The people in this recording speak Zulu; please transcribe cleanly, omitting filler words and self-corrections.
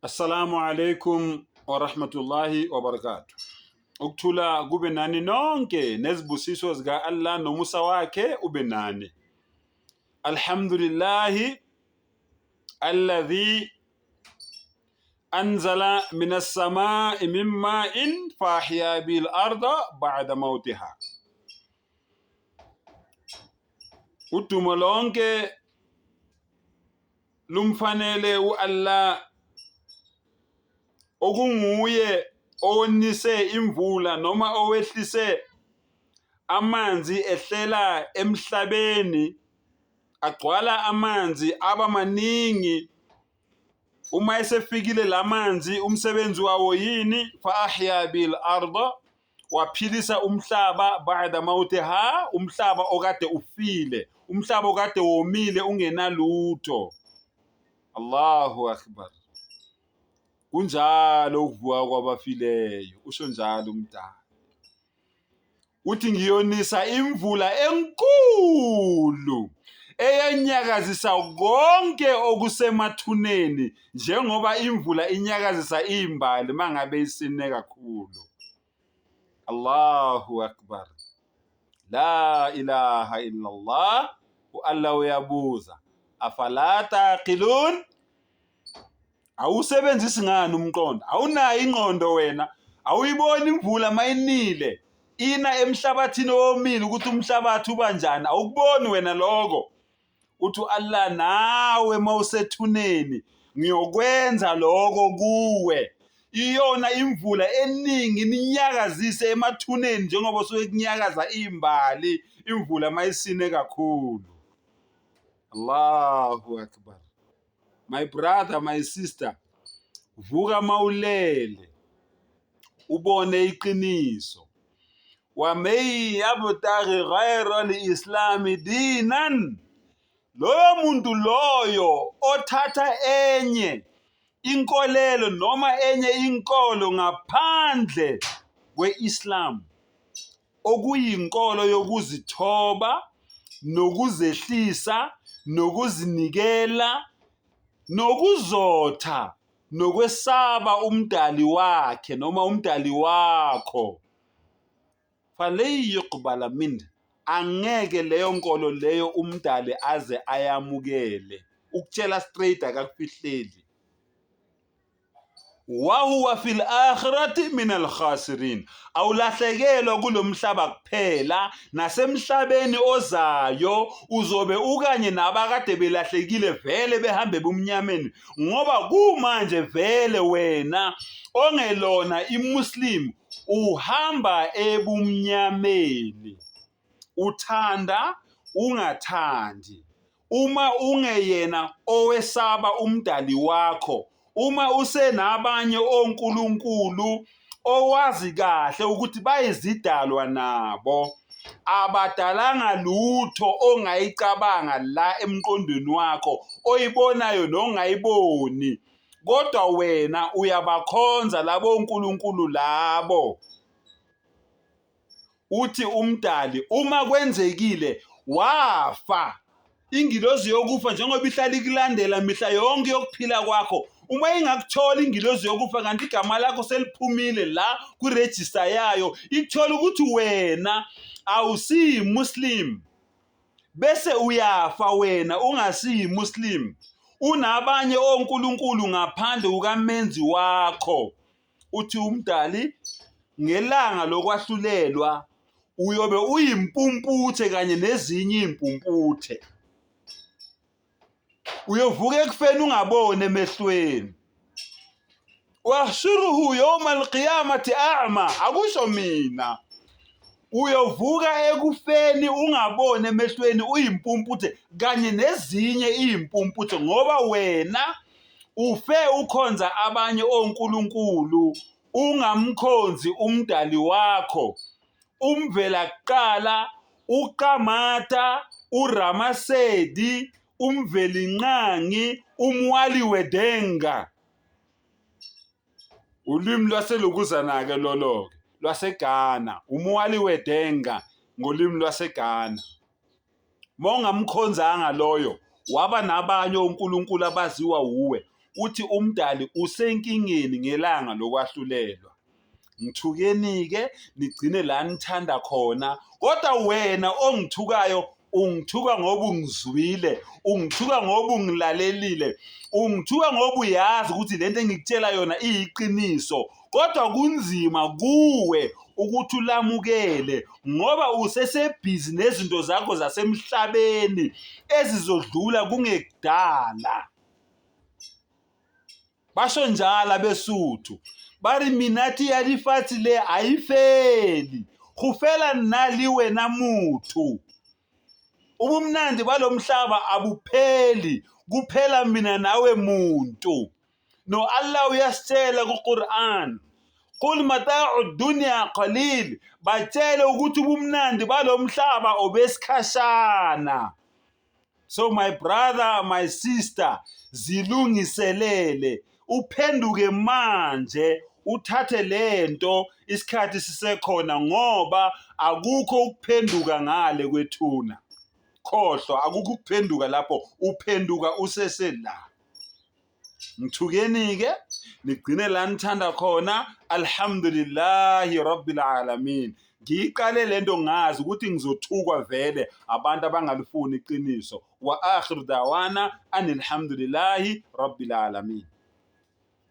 Assalamu alaikum wa rahmatullahi wa barakatuh. Ukuthula kube nani nonke nezibusiso zika Allah nomusa wakhe ube nani. Alhamdulillahi alladhi anzala minas samai min ma'in fahya bil arda ba'da mautiha. Udumo lonke lumfanele u-Allah okunguye owonise imvula noma owehlise amanzi ehlela emhlabeni agcwala amanzi aba maningi. Uma esefikile lamanzi umsebenzi wawo yini? Fa ahya bil arda, waphilisa umhlaba ba'da mautiha, umhlaba okade ufile, umhlaba okade womile ungenalutho. Allahu akbar. Kunjalo ukuvuka kwabafileyo, usho njalo umdali. Uthi ngiyonisa imvula enkulu eyanyakazisa konke okusemathuneni, njengoba imvula inyakazisa imbali mangabe isine kakhulu. Allahu akbar. La ilaha illallah. U-Allah uyabuza, afala taqilun? Awusebenzisi ngani umqondo? Awunayo ingqondo wena? Awuyiboni imvula mayinile ina emhlabathini owomile ukuthi umhlabathi uba njani? Awukuboni wena lokho? Uthi Allah, nawe mawusethuneni ngiyokwenza lokho kuwe. Iyona imvula eningi ninyakazise emathuneni njengoba usuke kunyakaza imbali imvula mayisine kakhulu. Allahu akbar. My brother, my sister, vuka mawulele ubone iqiniso. Wa may yabtaghi ghayra al-islam dinan, loyo muntu loyo othatha enye inkolelo noma enye inkolo ngaphandle kwe-Islam, okuyinkolo yokuzithoba nokuzehlisa nokuzinikela nokuzotha nokwesaba umdali wakhe noma umdali wakho, faleyuqbala min, angeke leyo nkolo leyo umdali aze ayamukele. Ukutshela straight akakufihleli. Wa huwa fil akhirati min al khasirin, awulahlekelwa kulomhlaba kuphela, nasemhlabeni ozayo uzobe ukanye nabakade belahlekile vele behambe bumnyameni, ngoba kumanje vele wena ongelona imuslim uhamba ebumnyameni, uthanda ungathandi. Uma ungeyena owesaba umdali wakho, uma usenabanye onkulunkulu owazi kahle ukuthi bayizidalwa nabo, abadalanga lutho ongayicabanga la emqondweni wakho, oyibonayo nongayiboni, kodwa wena uyabakhonza labo onkulunkulu labo. Uthi umdali uma kwenzekile wafa, ingilozi yokufa njengoba ihlala ikulandela mihla yonke yokuphila kwakho, uma ingakuthola ingilozi yokufa kanti igama lakho seliphumile la kuregister yayo, ikuthola ukuthi wena awusiyi Muslim, bese uyafa wena ungasiyi Muslim, unabanye onkulunkulu ngaphandle kukaMenzi wakho. Uthi umdali ngelanga lokwahlulelwa uyobe uyimpumputhe kanye nezinye impumputhe, uyovuka ekufeni ungabone emehlweni. Wahshuruhu yawma alqiyamati a'ma, akusho mina. Uyovuka ekufeni ungabone emehlweni uyimpumputhe kanye nezinye impumputhe, ngoba wena ufe ukhonza abanye onkulunkulu, ungamkhonzi umdali wakho, umvela kuqala, uQamata, uRamasedi, umvelinqangi, umwali wedenga. Ulimi lwaselukuzana-ke lolo-ke lwaseGhana, umwali wedenga ngolimi lwaseGhana. Mongamkhonzanga loyo, waba nabanye onkulunkulu abaziwa uwe, uthi umdali usenkingeni ngelanga lokwahlulelwa. Ngithukeni-ke nigcine la nithanda khona, kodwa wena ongithukayo ungithuka ngoba ungizwile, ungithuka ngoba ungilalelile, ungithuka ngoba uyazi ukuthi lento engikutshela yona iyiqiniso, kodwa kunzima kuwe ukuthi ulamukele ngoba usesebhizi nezinto zakho zasemhlabeni ezizodlula kungekudala. Basho njalo abeSuthu, bari minathi ya lefatshe le ha e fele, go fela nna le wena motho. Ubumnandi balo mhlaba abupheli, kuphela mina nawe muntu. No Allah uyasitshela kuQuran, qul mata'u dunya qalil, batshele ukuthi ubumnandi balo mhlaba obesikhashana. So my brother, my sister, zilungiselele, uphenduke manje, uthathe lento isikhathi sisekhona ngoba akukho ukuphenduka ngale kwethuna. Khohlwa, akukho ukuphenduka lapho, uphenduka usesela. Ngithukeni-ke nigcine la nithanda khona. Alhamdulillahi rabbil alamin. Ngiqale lento ngazi ukuthi ngizothukwa vele abantu abangalifuni iqiniso. Wa akhiru dawana anilhamdulillahi rabbil alamin.